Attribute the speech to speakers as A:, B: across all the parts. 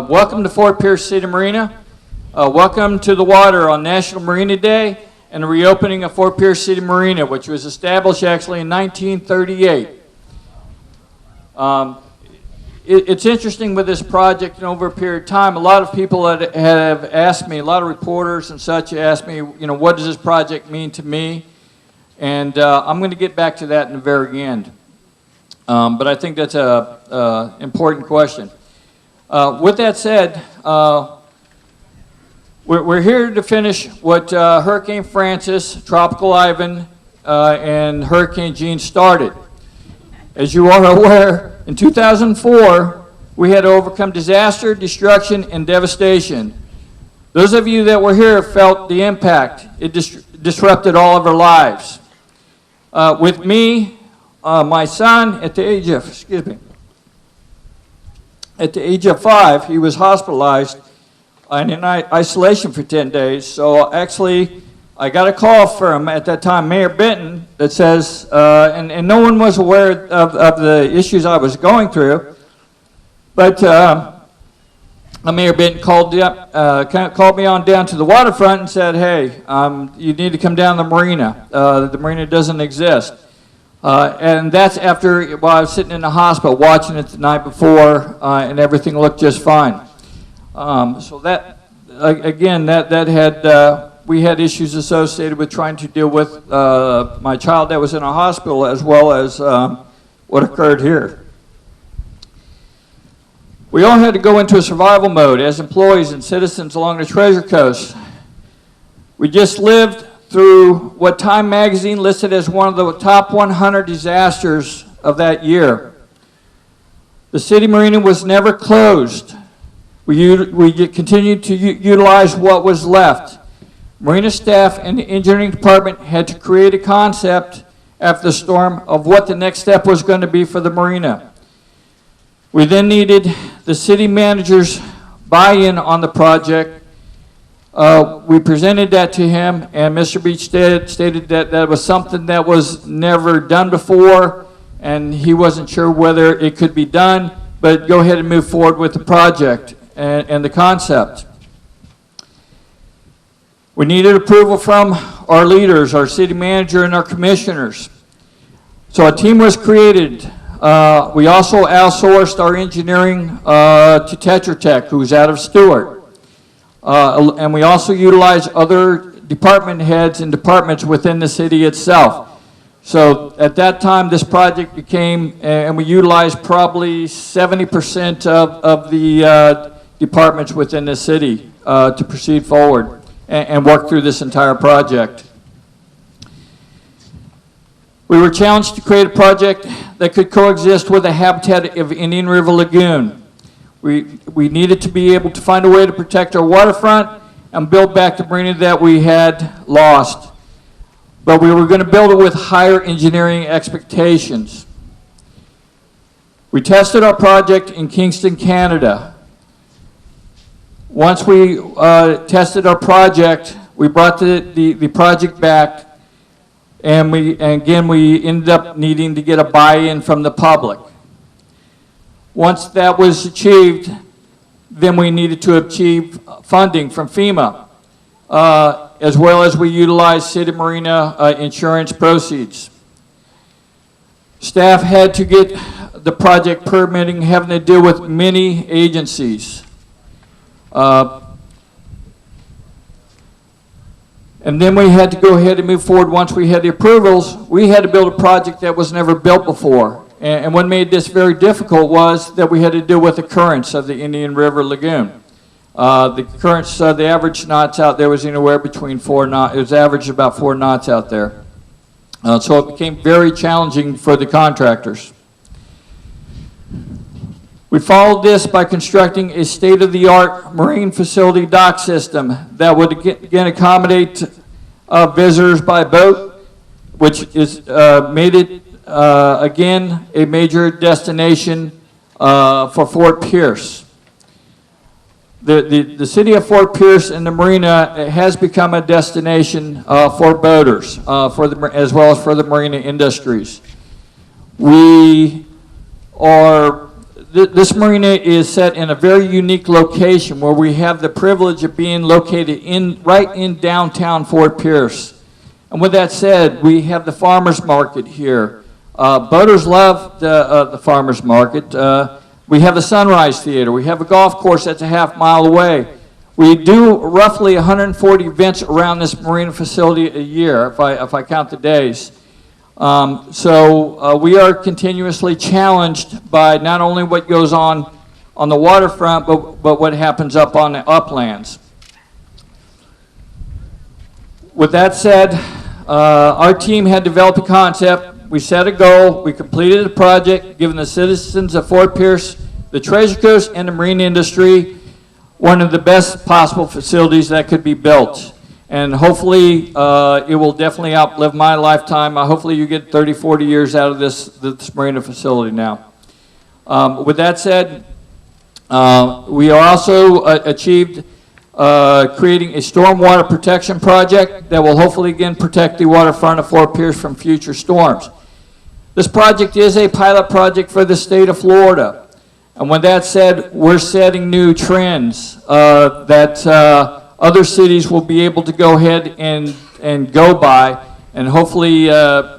A: Welcome to Fort Pierce City Marina. Welcome to the water on National Marina Day and the reopening of Fort Pierce City Marina, which was established actually in 1938. It's interesting with this project, and over a period of time, a lot of people have asked me, a lot of reporters and such asked me, what does this project mean to me? And I'm going to get back to that in the very end. But I think that's an important question. With that said, we're here to finish what Hurricane Francis, Tropical Ivan, and Hurricane Jean started. As you are aware, in 2004, we had to overcome disaster, destruction, and devastation. Those of you that were here felt the impact. It disrupted all of our lives. With me, my son, at the age of 5, he was hospitalized and in isolation for 10 days. So actually, I got a call from, at that time, Mayor Benton that says, and no one was aware of the issues I was going through, but Mayor Benton called me on down to the waterfront and said, hey, you need to come down the marina. The marina doesn't exist. And that's after, while I was sitting in the hospital watching it the night before, and everything looked just fine. So that, again, that had, we had issues associated with trying to deal with my child that was in a hospital, as well as what occurred here. We all had to go into a survival mode as employees and citizens along the Treasure Coast. We just lived through what Time magazine listed as one of the top 100 disasters of that year. The city marina was never closed. We continued to utilize what was left. Marina staff and the engineering department had to create a concept after the storm of what the next step was going to be for the marina. We then needed the city manager's buy-in on the project. We presented that to him, and Mr. Beach stated that that was something that was never done before, and he wasn't sure whether it could be done, but go ahead and move forward with the project and the concept. We needed approval from our leaders, our city manager, and our commissioners. So a team was created. We also outsourced our engineering to Tetra Tech, who's out of Stewart. And we also utilized other department heads and departments within the city itself. So at that time, this project became, and we utilized probably 70% of the departments within the city to proceed forward and work through this entire project. We were challenged to create a project that could coexist with the habitat of Indian River Lagoon. We needed to be able to find a way to protect our waterfront and build back the marina that we had lost. But we were going to build it with higher engineering expectations. We tested our project in Kingston, Canada. Once we tested our project, we brought the project back, and again we ended up needing to get a buy-in from the public. Once that was achieved, then we needed to achieve funding from FEMA, as well as we utilized City Marina insurance proceeds. Staff had to get the project permitting, having to deal with many agencies. And then we had to go ahead and move forward. Once we had the approvals, we had to build a project that was never built before. And what made this very difficult was that we had to deal with the currents of the Indian River Lagoon. The currents, the average knots out there was anywhere between 4 knots. It was averaged about 4 knots out there. So it became very challenging for the contractors. We followed this by constructing a state-of-the-art marine facility dock system that would again accommodate visitors by boat, which is made it again a major destination for Fort Pierce. The city of Fort Pierce and the marina has become a destination for boaters, as well as for the marina industries. We are this marina is set in a very unique location where we have the privilege of being located right in downtown Fort Pierce. And with that said, we have the farmers market here. Boaters love the farmers market. We have the Sunrise Theater. We have a golf course that's a half-mile away. We do roughly 140 events around this marina facility a year, if I count the days. So we are continuously challenged by not only what goes on the waterfront, but what happens up on the uplands. With that said, our team had developed a concept. We set a goal. We completed a project, giving the citizens of Fort Pierce, the Treasure Coast, and the marine industry one of the best possible facilities that could be built. And hopefully, it will definitely outlive my lifetime. Hopefully you get 30, 40 years out of this marina facility now. With that said, we also achieved creating a stormwater protection project that will hopefully again protect the waterfront of Fort Pierce from future storms. This project is a pilot project for the state of Florida. And with that said, we're setting new trends that other cities will be able to go ahead and go by, and hopefully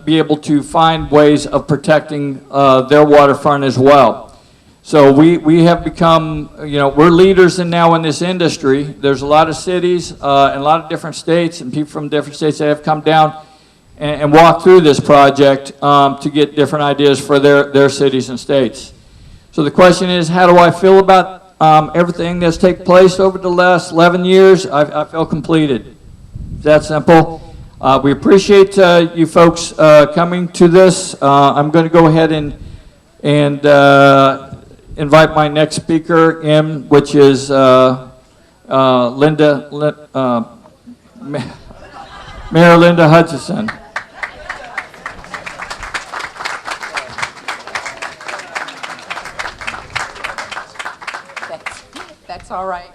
A: be able to find ways of protecting their waterfront as well. So we have become, we're leaders now in this industry. There's a lot of cities and a lot of different states and people from different states that have come down and walked through this project to get different ideas for their cities and states. So the question is, how do I feel about everything that's taken place over the last 11 years? I feel completed. It's that simple. We appreciate you folks coming to this. I'm going to go ahead and invite my next speaker in, which is Mayor Linda Hutchison.
B: That's all right.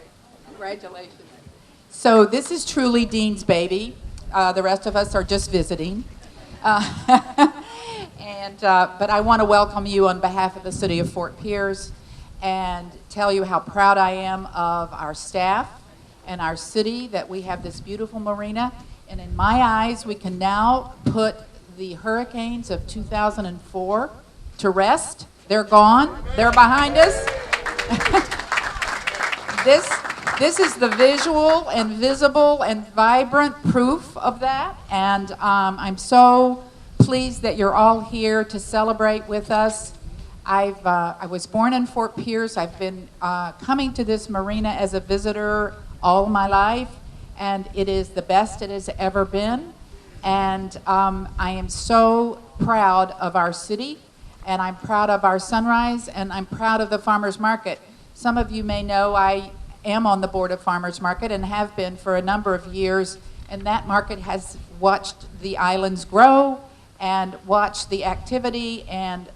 B: Congratulations. So this is truly Dean's baby. The rest of us are just visiting. But I want to welcome you on behalf of the city of Fort Pierce and tell you how proud I am of our staff and our city that we have this beautiful marina. And in my eyes, we can now put the hurricanes of 2004 to rest. They're gone. They're behind us. This is the visual and visible and vibrant proof of that. And I'm so pleased that you're all here to celebrate with us. I was born in Fort Pierce. I've been coming to this marina as a visitor all my life, and it is the best it has ever been. And I am so proud of our city, and I'm proud of our Sunrise, and I'm proud of the Farmers Market. Some of you may know I am on the board of Farmers Market and have been for a number of years, and that market has watched the islands grow and watched the activity, and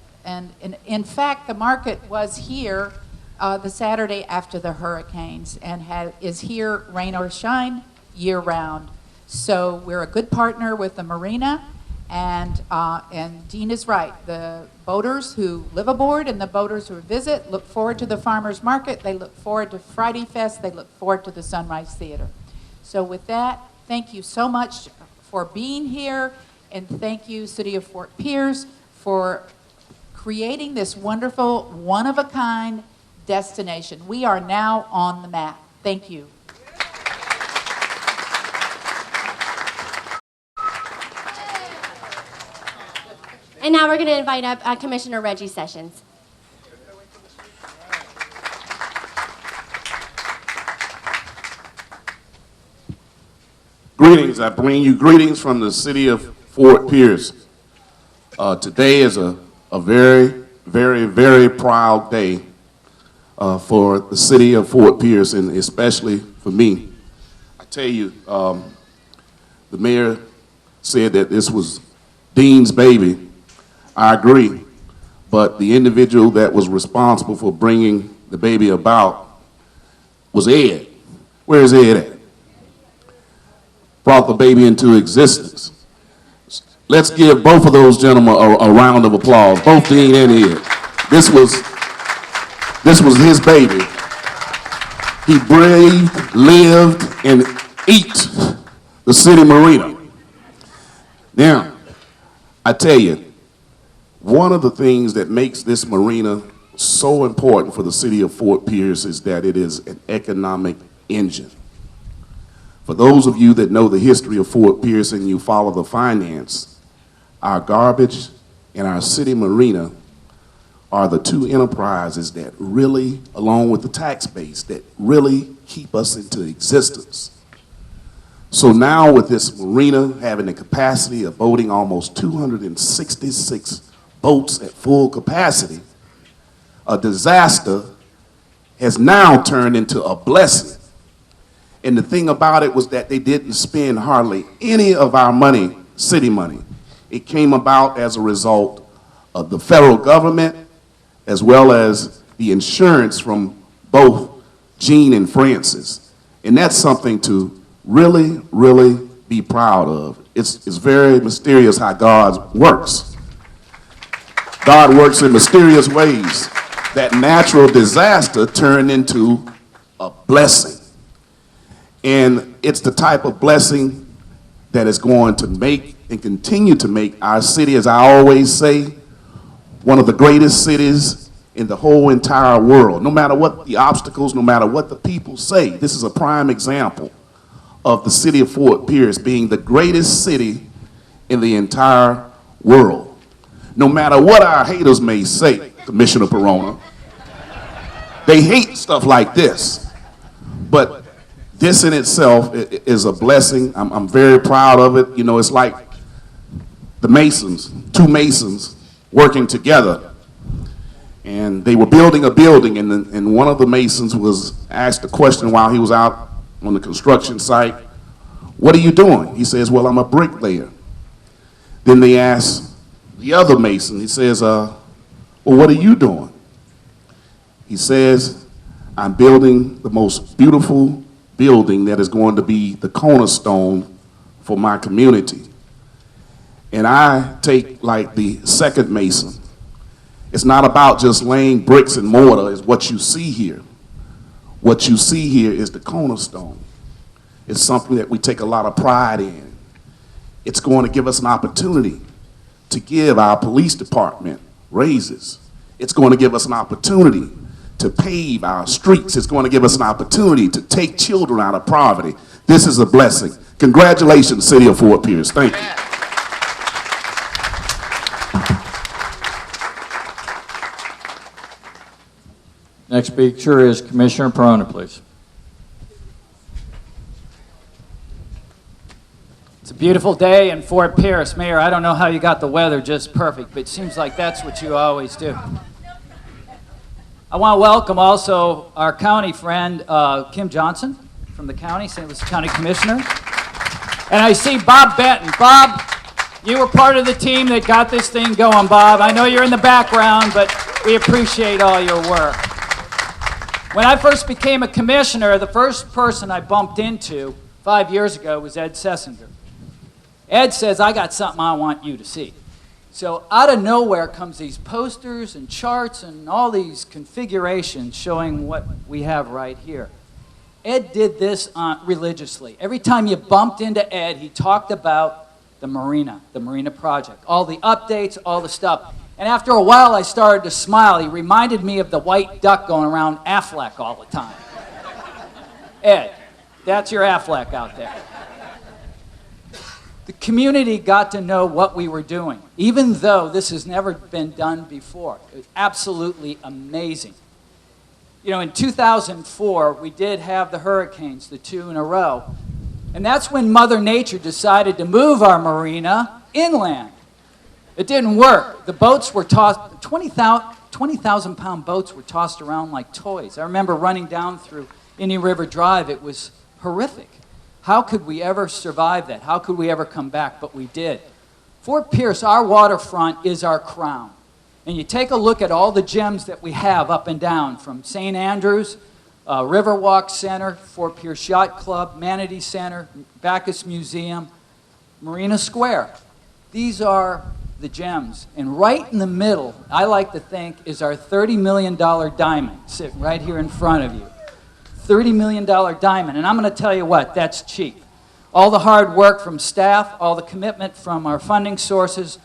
B: in fact the market was here the Saturday after the hurricanes and is here rain or shine year round. So we're a good partner with the marina, and Dean is right. The boaters who live aboard and the boaters who visit look forward to the farmers market. They look forward to Friday Fest. They look forward to the Sunrise Theater. So with that, thank you so much for being here, and thank you, City of Fort Pierce, for creating this wonderful, one-of-a-kind destination. We are now on the map. Thank you.
C: And now we're going to invite up Commissioner Reggie Sessions.
D: Greetings. I bring you greetings from the city of Fort Pierce. Today is a very, very, very proud day for the city of Fort Pierce, and especially for me. I tell you, the mayor said that this was Dean's baby. I agree, but the individual that was responsible for bringing the baby about was Ed. Where is Ed at? Brought the baby into existence. Let's give both of those gentlemen a round of applause, both Dean and Ed. This was This was his baby. He breathed, lived, and ate the city marina. Now, I tell you, one of the things that makes this marina so important for the city of Fort Pierce is that it is an economic engine. For those of you that know the history of Fort Pierce and you follow the finance, our garbage and our city marina are the two enterprises that really, along with the tax base, that really keep us into existence. So now with this marina having the capacity of boating almost 266 boats at full capacity, a disaster has now turned into a blessing. And the thing about it was that they didn't spend hardly any of our money, city money. It came about as a result of the federal government as well as the insurance from both Gene and Francis. And that's something to really, really be proud of. It's very mysterious how God works. God works in mysterious ways. That natural disaster turned into a blessing. And it's the type of blessing that is going to make and continue to make our city, as I always say, one of the greatest cities in the whole entire world. No matter what the obstacles, no matter what the people say, this is a prime example of the city of Fort Pierce being the greatest city in the entire world. No matter what our haters may say, Commissioner Perona, they hate stuff like this. But this in itself is a blessing. I'm very proud of it. You know, it's like the Masons, two Masons working together. And they were building a building, and one of the Masons was asked a question while he was out on the construction site. What are you doing? He says, well, I'm a bricklayer. Then they asked the other Mason, he says, well, what are you doing? He says, I'm building the most beautiful building that is going to be the cornerstone for my community. And I take like the second Mason. It's not about just laying bricks and mortar, is what you see here. What you see here is the cornerstone. It's something that we take a lot of pride in. It's going to give us an opportunity to give our police department raises. It's going to give us an opportunity to pave our streets. It's going to give us an opportunity to take children out of poverty. This is a blessing. Congratulations, City of Fort Pierce. Thank you.
A: Next speaker is Commissioner Perona, please.
E: It's a beautiful day in Fort Pierce. Mayor, I don't know how you got the weather just perfect, but it seems like that's what you always do. I want to welcome also our county friend, Kim Johnson from the county, St. Louis County Commissioner. And I see Bob Benton. Bob, you were part of the team that got this thing going, Bob. I know you're in the background, but we appreciate all your work. When I first became a commissioner, the first person I bumped into 5 years ago was Ed Sessinger. Ed says, I got something I want you to see. So out of nowhere comes these posters and charts and all these configurations showing what we have right here. Ed did this religiously. Every time you bumped into Ed, he talked about the Marina project, all the updates, all the stuff. And after a while, I started to smile. He reminded me of the white duck going around Aflac all the time. Ed, that's your Aflac out there. The community got to know what we were doing, even though this has never been done before. It was absolutely amazing. You know, in 2004, we did have the hurricanes, the 2 in a row. And that's when Mother Nature decided to move our marina inland. It didn't work. The boats were tossed, 20,000-pound boats were tossed around like toys. I remember running down through Indian River Drive. It was horrific. How could we ever survive that? How could we ever come back? But we did. Fort Pierce, our waterfront, is our crown. And you take a look at all the gems that we have up and down, from St. Andrews, Riverwalk Center, Fort Pierce Yacht Club, Manatee Center, Bacchus Museum, Marina Square. These are the gems. And right in the middle, I like to think, is our $30 million diamond sitting right here in front of you. $30 million diamond. And I'm going to tell you what, that's cheap. All the hard work from staff, all the commitment from our funding sources,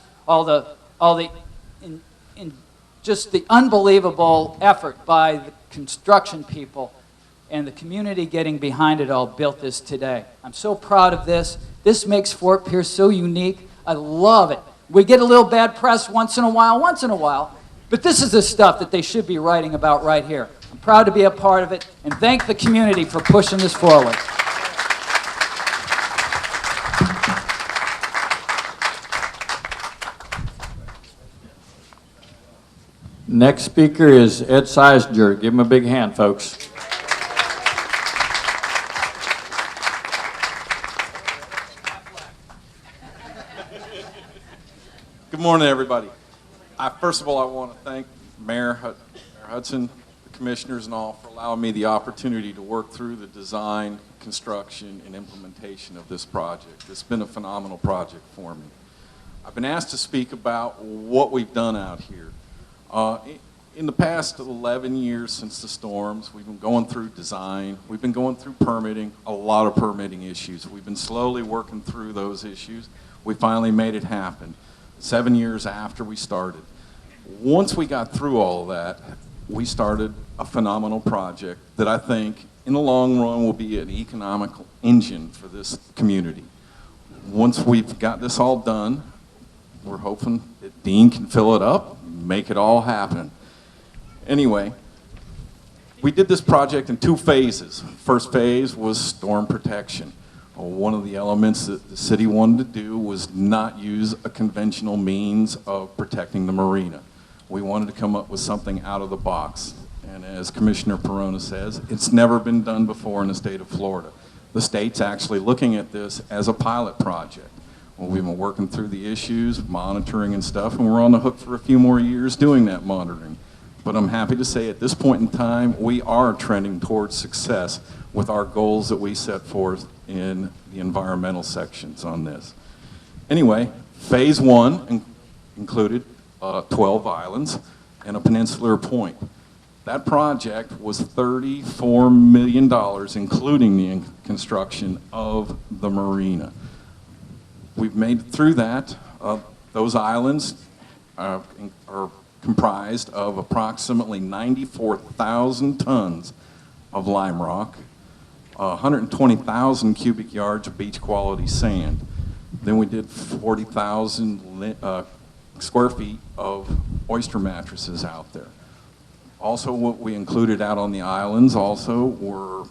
E: just the unbelievable effort by the construction people and the community getting behind it all built this today. I'm so proud of this. This makes Fort Pierce so unique. I love it. We get a little bad press once in a while, but this is the stuff that they should be writing about right here. I'm proud to be a part of it, and thank the community for pushing this forward.
A: Next speaker is Ed Seisinger. Give him a big hand, folks.
F: Good morning, everybody. First of all, I want to thank Mayor Hudson, the commissioners and all, for allowing me the opportunity to work through the design, construction, and implementation of this project. It's been a phenomenal project for me. I've been asked to speak about what we've done out here. In the past 11 years since the storms, we've been going through design, we've been going through permitting, a lot of permitting issues. We've been slowly working through those issues. We finally made it happen 7 years after we started. Once we got through all of that, we started a phenomenal project that I think in the long run will be an economical engine for this community. Once we've got this all done, we're hoping that Dean can fill it up, make it all happen. Anyway, we did this project in 2 phases. First phase was storm protection. One of the elements that the city wanted to do was not use a conventional means of protecting the marina. We wanted to come up with something out of the box. And as Commissioner Perona says, it's never been done before in the state of Florida. The state's actually looking at this as a pilot project. Well, we've been working through the issues, monitoring and stuff, and we're on the hook for a few more years doing that monitoring. But I'm happy to say at this point in time, we are trending towards success with our goals that we set forth in the environmental sections on this. Anyway, phase 1 included 12 islands and a peninsular point. That project was $34 million, including the construction of the marina. We've made it through that. Those islands are comprised of approximately 94,000 tons of lime rock, 120,000 cubic yards of beach quality sand. Then we did 40,000 square feet of oyster mattresses out there. Also, what we included out on the islands also were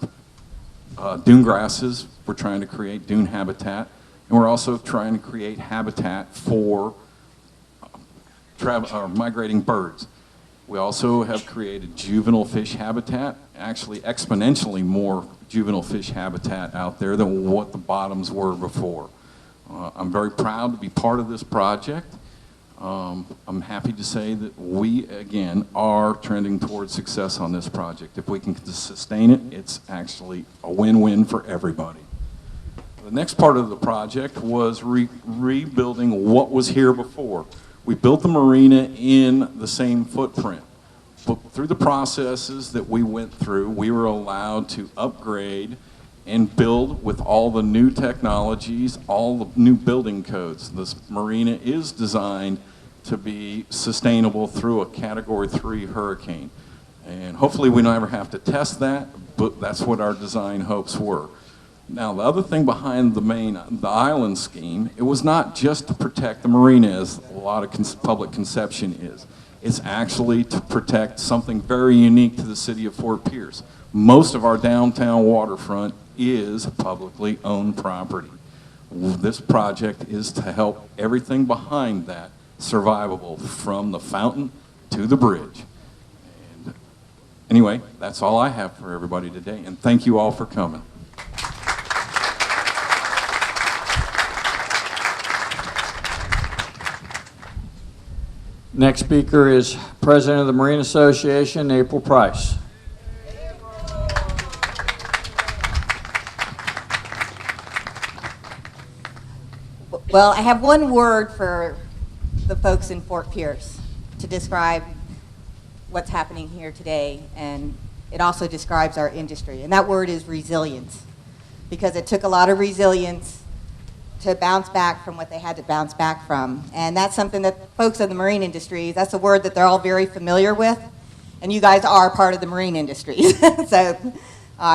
F: dune grasses. We're trying to create dune habitat. And we're also trying to create habitat for migrating birds. We also have created juvenile fish habitat, actually exponentially more juvenile fish habitat out there than what the bottoms were before. I'm very proud to be part of this project. I'm happy to say that we, again, are trending towards success on this project. If we can sustain it, it's actually a win-win for everybody. The next part of the project was rebuilding what was here before. We built the marina in the same footprint. But through the processes that we went through, we were allowed to upgrade and build with all the new technologies, all the new building codes. This marina is designed to be sustainable through a Category 3 hurricane. And hopefully we don't ever have to test that, but that's what our design hopes were. Now, the other thing behind the island scheme, it was not just to protect the marina, as a lot of public conception is. It's actually to protect something very unique to the city of Fort Pierce. Most of our downtown waterfront is publicly owned property. This project is to help everything behind that survivable, from the fountain to the bridge. And anyway, that's all I have for everybody today, and thank you all for coming.
A: Next speaker is President of the Marine Association, April Price.
G: Well, I have one word for the folks in Fort Pierce to describe what's happening here today, and it also describes our industry. And that word is resilience, because it took a lot of resilience to bounce back from what they had to bounce back from. And that's something that folks in the marine industry, that's a word that they're all very familiar with, and you guys are part of the marine industry. So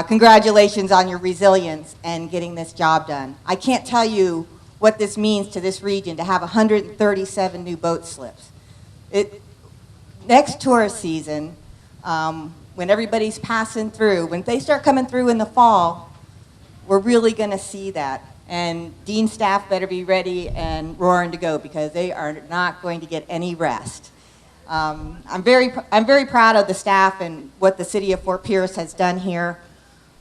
G: congratulations on your resilience and getting this job done. I can't tell you what this means to this region to have 137 new boat slips. Next tourist season, when everybody's passing through, when they start coming through in the fall, we're really going to see that. And Dean staff better be ready and roaring to go, because they are not going to get any rest. I'm very proud of the staff and what the city of Fort Pierce has done here.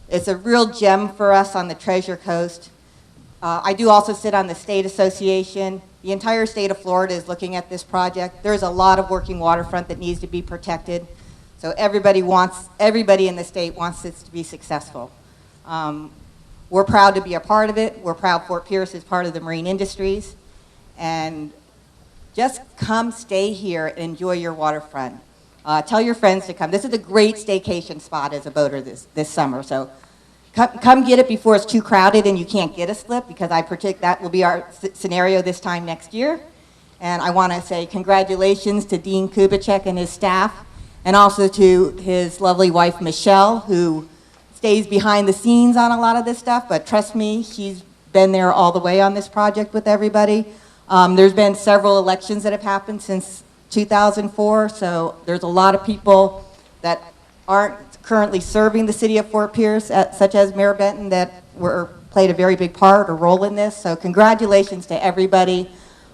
G: It's a real gem for us on the Treasure Coast. I do also sit on the state association. The entire state of Florida is looking at this project. There's a lot of working waterfront that needs to be protected. So everybody in the state wants this to be successful. We're proud to be a part of it. We're proud Fort Pierce is part of the marine industries. And just come stay here and enjoy your waterfront. Tell your friends to come. This is a great staycation spot as a boater this summer. So come get it before it's too crowded and you can't get a slip, because I predict that will be our scenario this time next year. And I want to say congratulations to Dean Kubicek and his staff, and also to his lovely wife, Michelle, who stays behind the scenes on a lot of this stuff, but trust me, she's been there all the way on this project with everybody. There's been several elections that have happened since 2004, so there's a lot of people that aren't currently serving the city of Fort Pierce, such as Mayor Benton, that played a very big part or role in this. So congratulations to everybody.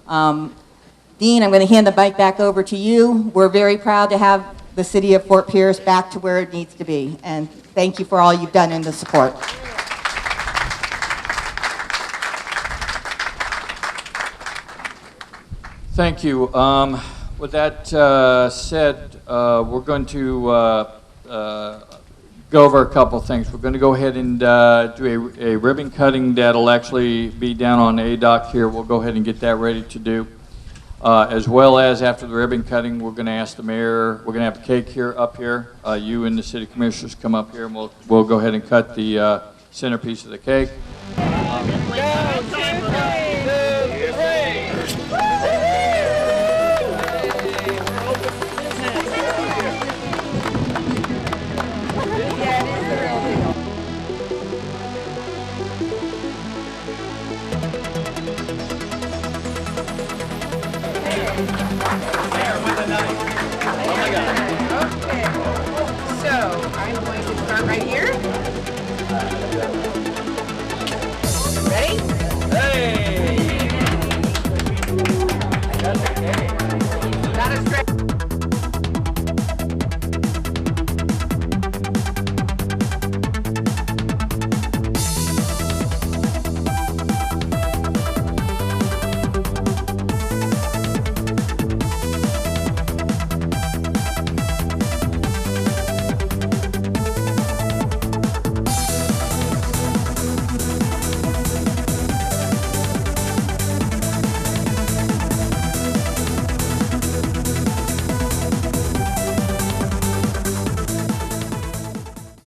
G: Dean, I'm going to hand the mic back over to you. We're very proud to have the city of Fort Pierce back to where it needs to be. And thank you for all you've done in the support.
A: Thank you. With that said, we're going to go over a couple things. We're going to go ahead and do a ribbon cutting that'll actually be down on A dock here. We'll go ahead and get that ready to do. As well as after the ribbon cutting, we're going to ask the mayor, we're going to have the cake here, up here. You and the city commissioners come up here, and we'll go ahead and cut the centerpiece of the cake.
B: So I'm going to start right here.